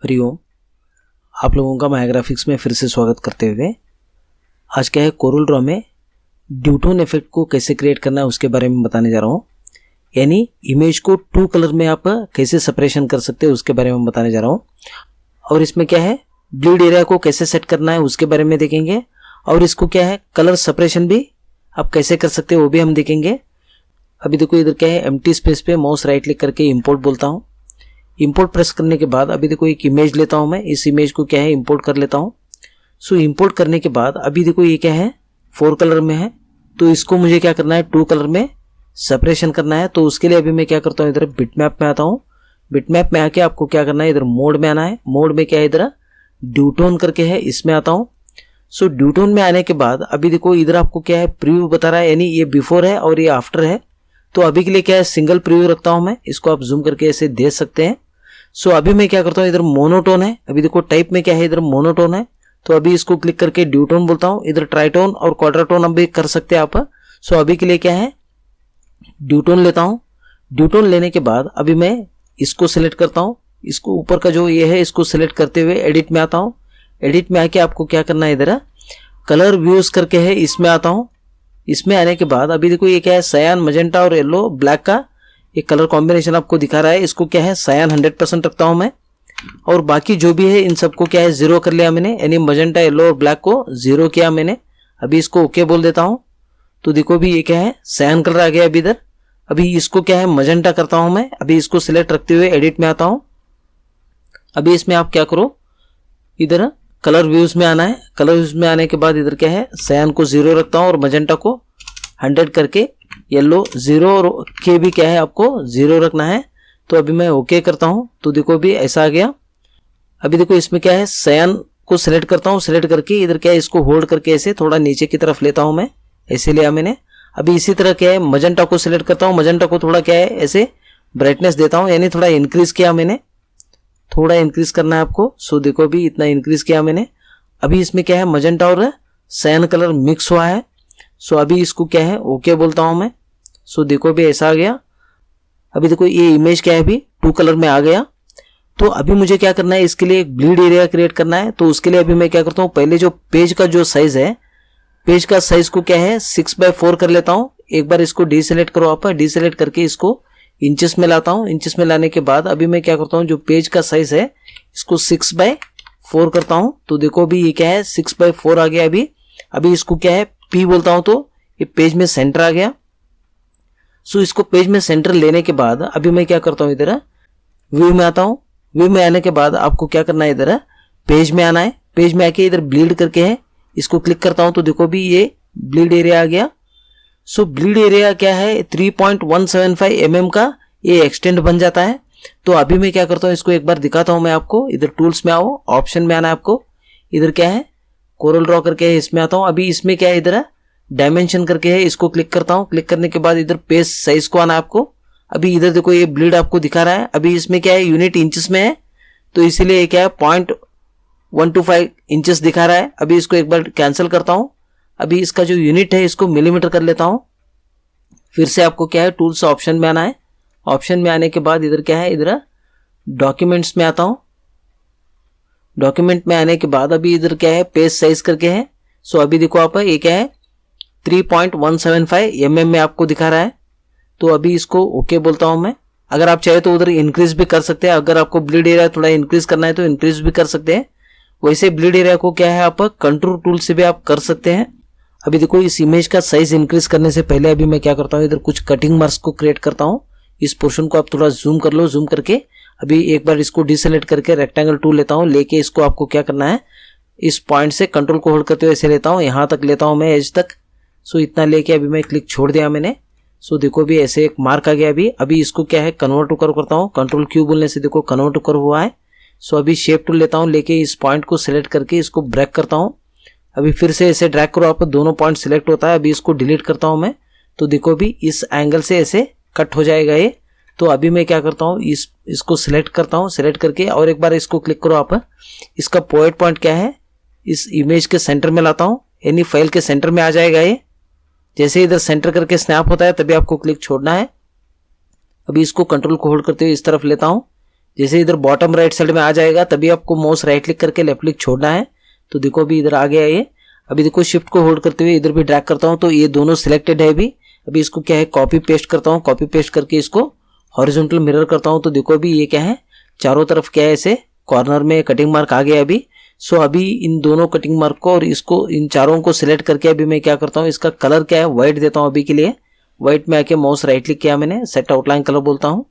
हरिओम। आप लोगों का माया ग्राफिक्स में फिर से स्वागत करते हुए आज क्या है, कोरल ड्रॉ में ड्यूटोन इफेक्ट को कैसे क्रिएट करना है उसके बारे में बताने जा रहा हूँ। यानी इमेज को टू कलर में आप कैसे सेपरेशन कर सकते हैं उसके बारे में बताने जा रहा हूँ। और इसमें क्या है, ब्लीड एरिया को कैसे सेट करना है उसके बारे में देखेंगे। और इसको क्या है, कलर सेपरेशन भी आप कैसे कर सकते हैं वो भी हम देखेंगे। अभी देखो इधर क्या है, एम्प्टी स्पेस पे माउस राइट क्लिक करके इंपोर्ट बोलता हूँ। इंपोर्ट प्रेस करने के बाद अभी देखो एक इमेज लेता हूं मैं, इस इमेज को क्या है इंपोर्ट कर लेता हूं। सो इंपोर्ट करने के बाद अभी देखो ये क्या है, 4 कलर में है, तो इसको मुझे क्या करना है, 2 कलर में सेपरेशन करना है। तो उसके लिए अभी मैं क्या करता हूँ, इधर बिटमैप में आता हूँ। बिटमैप में आके आपको क्या करना है, इधर मोड में आना है। मोड में क्या है, इधर ड्यूटोन करके है, इसमें आता हूँ। सो ड्यूटोन में आने के बाद अभी देखो इधर आपको क्या है, प्रीव्यू बता रहा है, यानी ये बिफोर है और ये आफ्टर है। तो अभी के लिए क्या है, सिंगल प्रीव्यू रखता हूं मैं, इसको आप जूम करके ऐसे देख सकते हैं। सो अभी मैं क्या करता हूँ, इधर मोनोटोन है, अभी देखो टाइप में क्या है, इधर मोनोटोन है। तो अभी इसको क्लिक करके ड्यूटोन बोलता हूँ। इधर ट्राइटोन और क्वाड्राटोन अभी कर सकते हैं आप। सो अभी के लिए क्या है, ड्यूटोन लेता हूँ। ड्यूटोन लेने के बाद अभी मैं इसको सिलेक्ट करता हूँ। इसको ऊपर का जो ये है इसको सिलेक्ट करते हुए एडिट में आता हूँ। एडिट में आके आपको क्या करना है, इधर कलर व्यूज करके है, इसमें आता हूँ। इसमें आने के बाद अभी देखो ये क्या है, सयान, मजेंटा और येलो ब्लैक का एक कलर कॉम्बिनेशन आपको दिखा रहा है। इसको क्या है, सयान 100% रखता हूं मैं। और बाकी जो भी है इन सबको क्या है, 0 कर लिया मैंने, यानी मजेंटा, येलो और ब्लैक को 0 किया मैंने। अभी इसको ओके बोल देता हूं। तो देखो भी ये क्या है, सयान कलर आ गया अभी इधर। अभी इसको क्या है, मजेंटा करता हूं मैं। अभी इसको सिलेक्ट रखते हुए एडिट में आता हूं। अभी इसमें आप क्या करो, इधर कलर व्यूज में आना है। कलर व्यूज में आने के बाद इधर क्या है, सयान को 0 रखता हूं और मजेंटा को 100 करके, येलो 0 और के भी क्या है आपको 0 रखना है। तो अभी मैं ओके करता हूं। तो देखो भी ऐसा आ गया। अभी देखो इसमें क्या है, सयान को सिलेक्ट करता हूं। सिलेक्ट करके इधर क्या है, इसको होल्ड करके ऐसे थोड़ा नीचे की तरफ लेता हूं मैं, ऐसे लिया मैंने। अभी इसी तरह क्या है, मजेंटा को सिलेक्ट करता हूं। मजेंटा को थोड़ा क्या है ऐसे ब्राइटनेस देता हूं, यानी थोड़ा इंक्रीज किया मैंने। थोड़ा इंक्रीज करना है आपको। सो देखो भी इतना इंक्रीज किया मैंने। अभी इसमें क्या है, मजेंटा और सयान कलर मिक्स हुआ है। सो अभी इसको क्या है, ओके बोलता हूं मैं। सो देखो भी ऐसा आ गया। अभी देखो ये इमेज क्या है, अभी 2 कलर में आ गया। तो अभी मुझे क्या करना है, इसके लिए एक ब्लीड एरिया क्रिएट करना है। तो उसके लिए अभी मैं क्या करता हूँ, पहले जो पेज का जो साइज है, पेज का साइज को क्या है 6x4 कर लेता हूँ। एक बार इसको डीसेलेक्ट करो आप, डीसेलेक्ट करके इसको इंचेस में लाता हूँ। इंचेस में लाने के बाद अभी मैं क्या करता हूँ, जो पेज का साइज है इसको 6x4 करता हूँ। तो देखो अभी ये क्या है, 6x4 आ गया अभी इसको क्या है, P बोलता हूं। तो ये पेज में सेंटर आ गया। सो इसको पेज में सेंटर लेने के बाद अभी मैं क्या करता हूं, इधर व्यू में आता हूं। व्यू में आने के बाद आपको क्या करना है, इधर पेज में आना है। पेज में आके इधर ब्लीड करके है, इसको क्लिक करता हूं। तो देखो भी ये ब्लीड एरिया आ गया। सो ब्लीड एरिया क्या है, 3.175 mm का ये एक्सटेंड बन जाता है। तो अभी मैं क्या करता हूं, इसको एक बार दिखाता हूं मैं आपको। इधर टूल्स में आओ, ऑप्शन में आना है आपको। इधर क्या है, कोरल ड्रॉ करके है, इसमें आता हूं। अभी इसमें क्या है, इधर डायमेंशन करके है, इसको क्लिक करता हूं। क्लिक करने के बाद इधर पेज साइज को आना है आपको। अभी इधर देखो ये ब्लीड आपको दिखा रहा है। अभी इसमें क्या है, यूनिट इंचेस में है, तो इसीलिए क्या है 0.125 इंचेस दिखा रहा है। अभी इसको एक बार कैंसिल करता हूं। अभी इसका जो यूनिट है इसको मिलीमीटर कर लेता हूं। फिर से आपको क्या है, टूल्स ऑप्शन में आना है। ऑप्शन में आने के बाद इधर क्या है, इधर डॉक्यूमेंट्स में आता हूं। डॉक्यूमेंट में आने के बाद अभी इधर क्या है, पेज साइज करके है। सो अभी देखो आप, ये क्या है 3.175 mm में आपको दिखा रहा है। तो अभी इसको ओके बोलता हूं मैं। अगर आप चाहे तो उधर इंक्रीज भी कर सकते हैं। अगर आपको ब्लीड एरिया थोड़ा इंक्रीज करना है तो इंक्रीज भी कर सकते हैं। वैसे ब्लीड एरिया को क्या है, आप कंट्रोल टूल से भी आप कर सकते हैं। अभी देखो इस इमेज का साइज इंक्रीज करने से पहले अभी मैं क्या करता हूँ, इधर कुछ कटिंग मार्क्स को क्रिएट करता हूँ। इस पोर्शन को आप थोड़ा जूम कर लो। जूम करके अभी एक बार इसको डिसेलेक्ट करके रेक्टेंगल टूल लेता हूँ। लेके इसको आपको क्या करना है, इस पॉइंट से कंट्रोल को होल्ड करते हुए ऐसे लेता हूँ, यहां तक लेता हूं मैं, एज तक। सो इतना लेके अभी मैं क्लिक छोड़ दिया मैंने। सो देखो भी ऐसे एक मार्क आ गया। अभी इसको क्या है, कन्वर्ट टू कर्व करता हूँ। कंट्रोल क्यू बोलने से देखो कन्वर्ट टू कर्व हुआ है। सो अभी शेप टूल लेता हूँ, लेके इस पॉइंट को सिलेक्ट करके इसको ब्रैक करता हूँ। अभी फिर से ऐसे ड्रैग करो आप, दोनों पॉइंट सिलेक्ट होता है। अभी इसको डिलीट करता हूँ मैं। तो देखो भी इस एंगल से ऐसे कट हो जाएगा ये। तो अभी मैं क्या करता हूँ, इसको सिलेक्ट करता हूँ। सिलेक्ट करके और एक बार इसको क्लिक करो आप। इसका पॉइंट क्या है, इस इमेज के सेंटर में लाता हूं, यानी फाइल के सेंटर में आ जाएगा ये। जैसे इधर सेंटर करके स्नैप होता है तभी आपको क्लिक छोड़ना है। अभी इसको कंट्रोल को होल्ड करते हुए इस तरफ लेता हूं। जैसे इधर बॉटम राइट साइड में आ जाएगा तभी आपको माउस राइट क्लिक करके लेफ्ट क्लिक छोड़ना है। तो देखो अभी इधर आ गया ये। अभी देखो शिफ्ट को होल्ड करते हुए इधर भी ड्रैग करता हूँ तो ये दोनों सिलेक्टेड है अभी इसको क्या है कॉपी पेस्ट करता हूँ। कॉपी पेस्ट करके इसको हॉरिजॉन्टल मिरर करता हूँ। तो देखो अभी ये क्या है चारों तरफ क्या है ऐसे कॉर्नर में कटिंग मार्क आ गया अभी। सो अभी इन दोनों कटिंग मार्क को और इसको इन चारों को सिलेक्ट करके अभी मैं क्या करता हूँ इसका कलर क्या है व्हाइट देता हूँ अभी के लिए। व्हाइट में आके माउस राइट क्लिक किया मैंने, सेट आउटलाइन कलर बोलता हूँ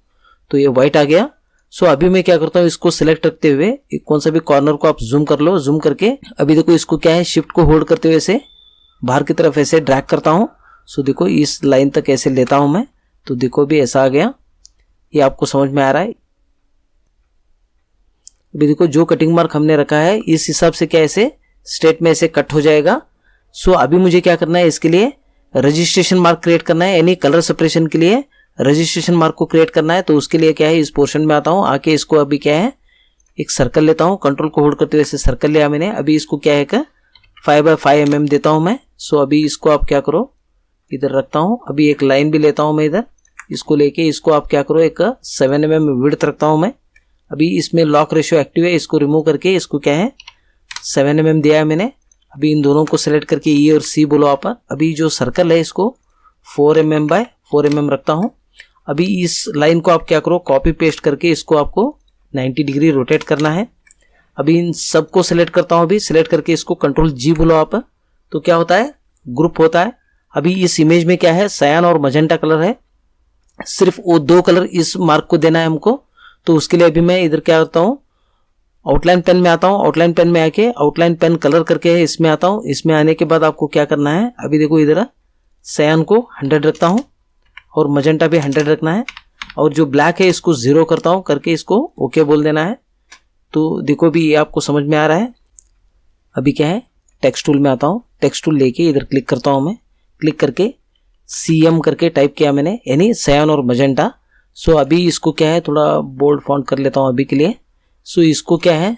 तो ये व्हाइट आ गया। सो अभी मैं क्या करता हूँ इसको सिलेक्ट रखते हुए कौन सा भी कॉर्नर को आप जूम कर लो। जूम करके अभी देखो इसको क्या है शिफ्ट को होल्ड करते हुए ऐसे बाहर की तरफ ऐसे ड्रैग करता हूँ। सो देखो इस लाइन तक ऐसे लेता हूँ मैं। तो देखो भी ऐसा आ गया, ये आपको समझ में आ रहा है। अभी देखो जो कटिंग मार्क हमने रखा है इस हिसाब से क्या ऐसे स्ट्रेट में ऐसे कट हो जाएगा। सो अभी मुझे क्या करना है इसके लिए रजिस्ट्रेशन मार्क क्रिएट करना है, यानी कलर सेपरेशन के लिए रजिस्ट्रेशन मार्क को क्रिएट करना है। तो उसके लिए क्या है इस पोर्शन में आता हूँ, आके इसको अभी क्या है एक सर्कल लेता हूँ। कंट्रोल को होल्ड करते हुए ऐसे सर्कल लिया मैंने। अभी इसको क्या है 5x5 mm देता हूँ मैं। सो अभी इसको आप क्या करो इधर रखता हूँ। अभी एक लाइन भी लेता हूँ मैं इधर, इसको लेके इसको आप क्या करो एक 7 mm विड्थ रखता हूँ मैं। अभी इसमें लॉक रेशियो एक्टिव है, इसको रिमूव करके इसको क्या है 7 mm दिया है मैंने। अभी इन दोनों को सिलेक्ट करके E और C बोलो आप। अभी जो सर्कल है इसको 4 mm बाय 4 mm रखता हूँ। अभी इस लाइन को आप क्या करो कॉपी पेस्ट करके इसको आपको 90 डिग्री रोटेट करना है। अभी इन सबको सिलेक्ट करता हूँ। अभी सिलेक्ट करके इसको कंट्रोल G बोलो आप, तो क्या होता है ग्रुप होता है। अभी इस इमेज में क्या है सयान और मजेंटा कलर है, सिर्फ वो दो कलर इस मार्क को देना है हमको। तो उसके लिए अभी मैं इधर क्या करता हूँ आउटलाइन पेन में आता हूँ। आउटलाइन पेन में आके आउटलाइन पेन कलर करके इसमें आता हूँ। इसमें आने के बाद आपको क्या करना है अभी देखो इधर सयान को 100 रखता हूँ और मजेंटा भी 100 रखना है, और जो ब्लैक है इसको 0 करता हूँ करके इसको ओके बोल देना है। तो देखो भी ये आपको समझ में आ रहा है। अभी क्या है टेक्स्ट टूल में आता हूँ। टेक्स्ट टूल लेके इधर क्लिक करता हूँ मैं। क्लिक करके CM करके टाइप किया मैंने, यानी सयान और मजेंटा। सो अभी इसको क्या है थोड़ा बोल्ड फॉन्ट कर लेता हूँ अभी के लिए। सो इसको क्या है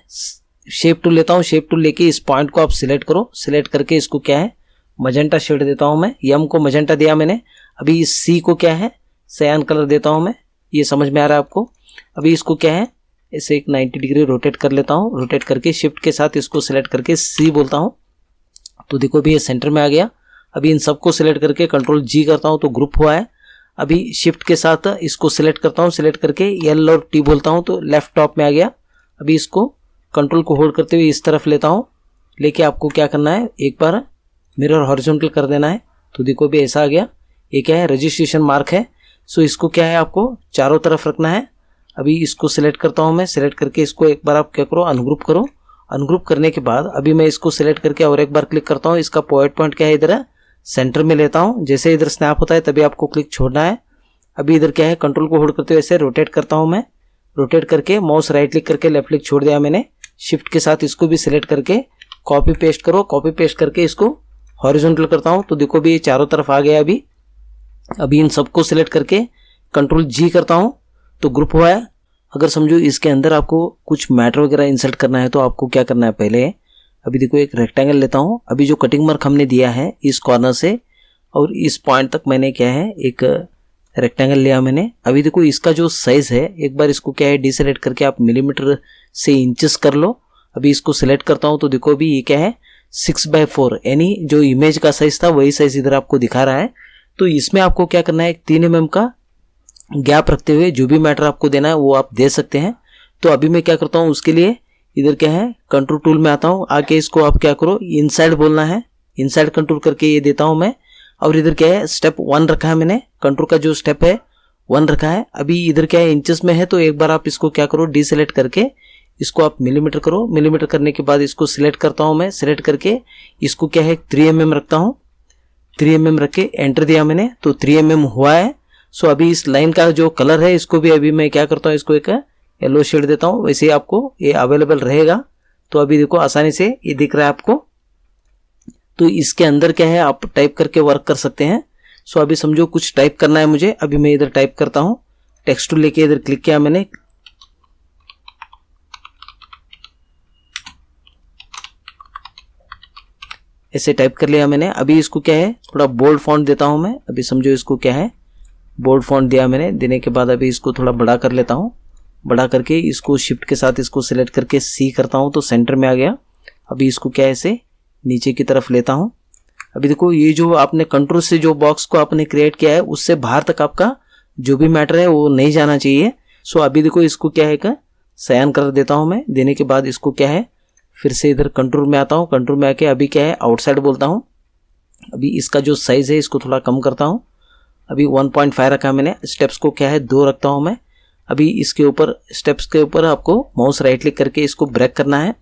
शेप टूल लेता हूँ। शेप टूल लेके इस पॉइंट को आप सिलेक्ट करो। सिलेक्ट करके इसको क्या है मजेंटा शेड देता हूँ मैं। M को मजेंटा दिया मैंने। अभी इस C को क्या है सयान कलर देता हूँ मैं। ये समझ में आ रहा है आपको। अभी इसको क्या है ऐसे एक 90 डिग्री रोटेट कर लेता हूँ। रोटेट करके शिफ्ट के साथ इसको सिलेक्ट करके C बोलता हूँ। तो देखो भी ये सेंटर में आ गया। अभी इन सबको सिलेक्ट करके कंट्रोल G करता हूँ तो ग्रुप हुआ है। अभी शिफ्ट के साथ इसको सिलेक्ट करता हूँ। सिलेक्ट करके L और T बोलता हूँ तो लेफ्ट टॉप में आ गया। अभी इसको कंट्रोल को होल्ड करते हुए इस तरफ लेता हूँ। लेके आपको क्या करना है एक बार मिरर हॉरिजॉन्टल कर देना है। तो देखो भी ऐसा आ गया। ये क्या है रजिस्ट्रेशन मार्क है। सो इसको क्या है आपको चारों तरफ रखना है। अभी इसको सिलेक्ट करता हूँ मैं। सिलेक्ट करके इसको एक बार आप क्या करो अनग्रुप करो। अनग्रुप करने के बाद अभी मैं इसको सिलेक्ट करके और एक बार क्लिक करता हूँ। इसका पॉइंट क्या है इधर सेंटर में लेता हूँ। जैसे इधर स्नैप होता है तभी आपको क्लिक छोड़ना है। अभी इधर क्या है कंट्रोल को होल्ड करते हुए ऐसे रोटेट करता हूँ मैं। रोटेट करके माउस राइट क्लिक करके लेफ्ट क्लिक छोड़ दिया मैंने। शिफ्ट के साथ इसको भी सिलेक्ट करके कॉपी पेस्ट करो। कॉपी पेस्ट करके इसको हॉरिजॉन्टल करता हूँ। तो देखो भी ये चारों तरफ आ गया। अभी इन सबको सिलेक्ट करके कंट्रोल G करता हूँ तो ग्रुप हुआ है। अगर समझो इसके अंदर आपको कुछ मैटर वगैरह इंसर्ट करना है तो आपको क्या करना है पहले अभी देखो एक रेक्टेंगल लेता हूँ। अभी जो कटिंग मार्क हमने दिया है इस कॉर्नर से और इस पॉइंट तक मैंने क्या है एक रेक्टेंगल लिया मैंने। अभी देखो इसका जो साइज है एक बार इसको क्या है डिसेलेक्ट करके आप मिलीमीटर से इंचेस कर लो। अभी इसको सिलेक्ट करता हूँ तो देखो अभी ये क्या है 6/4, यानी जो इमेज का साइज था वही साइज इधर आपको दिखा रहा है। तो इसमें आपको क्या करना है 3 mm का गैप रखते हुए जो भी मैटर आपको देना है वो आप दे सकते हैं। तो अभी मैं क्या करता हूँ उसके लिए इधर क्या है कंट्रोल टूल में आता हूँ। आके इसको आप क्या करो इनसाइड बोलना है। इनसाइड कंट्रोल करके ये देता हूँ मैं। और इधर क्या है स्टेप 1 रखा है मैंने। कंट्रोल का जो स्टेप है 1 रखा है। अभी इधर क्या है इंचेस में है तो एक बार आप इसको क्या करो डिसेलेक्ट करके इसको आप मिलीमीटर करो। मिलीमीटर करने के बाद इसको सिलेक्ट करता हूँ मैं। सिलेक्ट करके इसको क्या है 3 mm रखता हूँ। 3 mm रख के एंटर दिया मैंने तो 3 mm हुआ है। सो अभी इस लाइन का जो कलर है इसको भी अभी मैं क्या करता हूँ इसको एक येलो शेड देता हूँ। वैसे ही आपको ये अवेलेबल रहेगा। तो अभी देखो आसानी से ये दिख रहा है आपको। तो इसके अंदर क्या है आप टाइप करके वर्क कर सकते हैं। सो अभी समझो कुछ टाइप करना है मुझे। अभी मैं इधर टाइप करता हूँ। टेक्स्ट टूल लेके इधर क्लिक किया मैंने। ऐसे टाइप कर लिया मैंने। अभी इसको क्या है थोड़ा बोल्ड फॉन्ट देता हूं मैं। अभी समझो इसको क्या है बोल्ड फॉन्ट दिया मैंने। देने के बाद अभी इसको थोड़ा बड़ा कर लेता हूं। बढ़ा करके इसको शिफ्ट के साथ इसको सिलेक्ट करके सी करता हूँ तो सेंटर में आ गया। अभी इसको क्या है ऐसे नीचे की तरफ लेता हूँ। अभी देखो ये जो आपने कंट्रोल से जो बॉक्स को आपने क्रिएट किया है उससे बाहर तक आपका जो भी मैटर है वो नहीं जाना चाहिए। सो अभी देखो इसको क्या है का सयान कर देता हूँ मैं। देने के बाद इसको क्या है फिर से इधर कंट्रोल में आता हूँ। कंट्रोल में आके अभी क्या है आउटसाइड बोलता हूँ। अभी इसका जो साइज है इसको थोड़ा कम करता हूँ। अभी 1.5 रखा मैंने। स्टेप्स को क्या है 2 रखता हूँ मैं। अभी इसके ऊपर स्टेप्स के ऊपर आपको माउस राइट क्लिक करके इसको ब्रेक करना है।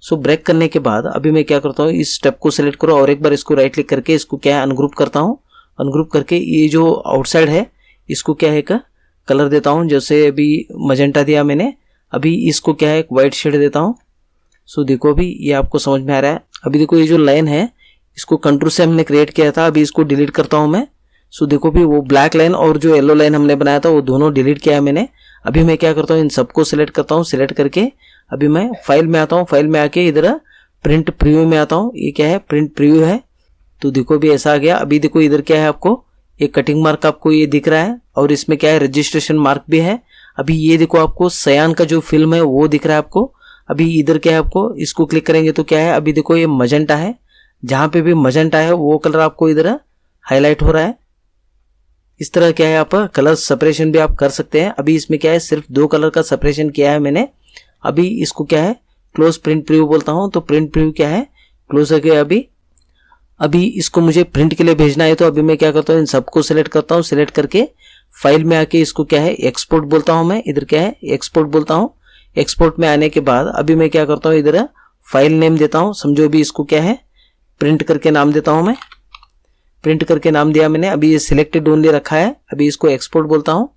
सो ब्रेक करने के बाद अभी मैं क्या करता हूँ इस स्टेप को सिलेक्ट करो और एक बार इसको राइट क्लिक करके इसको क्या है अनग्रुप करता हूँ। अनग्रुप करके ये जो आउटसाइड है इसको क्या है का कलर देता हूँ। जैसे अभी मजेंटा दिया मैंने, अभी इसको क्या है एक वाइट शेड देता हूँ। सो देखो अभी ये आपको समझ में आ रहा है। अभी देखो ये जो लाइन है इसको कंट्रोल से हमने क्रिएट किया था, अभी इसको डिलीट करता हूँ मैं। सो देखो भी वो ब्लैक लाइन और जो येलो लाइन हमने बनाया था वो दोनों डिलीट किया है मैंने। अभी मैं क्या करता हूँ इन सबको सिलेक्ट करता हूँ। सिलेक्ट करके अभी मैं फाइल में आता हूँ। फाइल में आके इधर प्रिंट प्रीव्यू में आता हूँ। ये क्या है प्रिंट प्रीव्यू है। तो देखो भी ऐसा आ गया। अभी देखो इधर क्या है आपको एक कटिंग मार्क आपको ये दिख रहा है और इसमें क्या है रजिस्ट्रेशन मार्क भी है। अभी ये देखो आपको सयान का जो फिल्म है वो दिख रहा है आपको। अभी इधर क्या है आपको इसको क्लिक करेंगे तो क्या है अभी देखो ये मजेंटा है। जहां पे भी मजेंटा है वो कलर आपको इधर हाईलाइट हो रहा है। इस तरह क्या है आप कलर सेपरेशन भी आप कर सकते हैं। अभी इसमें क्या है सिर्फ 2 कलर का सेपरेशन किया है मैंने। अभी इसको क्या है क्लोज प्रिंट प्रीव्यू बोलता हूं। तो प्रिंट प्रीव्यू क्या है क्लोज हो गया। अभी इसको मुझे प्रिंट के लिए भेजना है तो अभी मैं क्या करता हूँ इन सबको सिलेक्ट करता हूँ। सिलेक्ट करके फाइल में आके इसको क्या है एक्सपोर्ट बोलता हूँ मैं। इधर क्या है एक्सपोर्ट बोलता हूँ। एक्सपोर्ट में आने के बाद अभी मैं क्या करता हूँ इधर फाइल नेम देता हूँ। समझो अभी इसको क्या है प्रिंट करके नाम देता हूँ मैं। प्रिंट करके नाम दिया मैंने। अभी ये सिलेक्टेड ओनली रखा है। अभी इसको एक्सपोर्ट बोलता हूँ।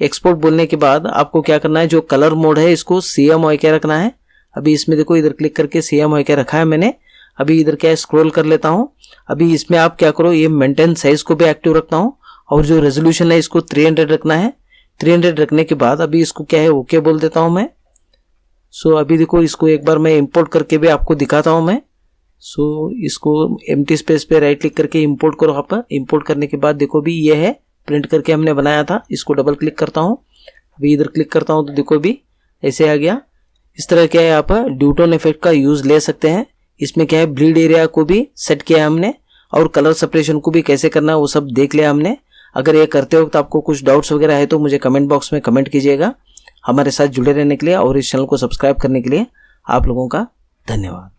एक्सपोर्ट बोलने के बाद आपको क्या करना है जो कलर मोड है इसको CMYK रखना है। अभी इसमें देखो इधर क्लिक करके CMYK रखा है मैंने। अभी इधर क्या है स्क्रॉल कर लेता हूँ। अभी इसमें आप क्या करो ये मेंटेन साइज को भी एक्टिव रखता हूँ और जो रेजोल्यूशन है इसको 300 रखना है। 300 रखने के बाद अभी इसको क्या है ओके बोल देता हूँ मैं। सो अभी देखो इसको एक बार मैं इंपोर्ट करके भी आपको दिखाता हूँ मैं। सो इसको एम्प्टी स्पेस पे राइट क्लिक करके इंपोर्ट करो आप। इंपोर्ट करने के बाद देखो भी ये है प्रिंट करके हमने बनाया था। इसको डबल क्लिक करता हूँ। अभी इधर क्लिक करता हूँ तो देखो भी ऐसे आ गया। इस तरह क्या है आप ड्यूटोन इफेक्ट का यूज ले सकते हैं। इसमें क्या है ब्लीड एरिया को भी सेट किया है हमने और कलर सेपरेशन को भी कैसे करना है वो सब देख लिया हमने। अगर ये करते वक्त आपको कुछ डाउट्स वगैरह है तो मुझे कमेंट बॉक्स में कमेंट कीजिएगा। हमारे साथ जुड़े रहने के लिए और इस चैनल को सब्सक्राइब करने के लिए आप लोगों का धन्यवाद।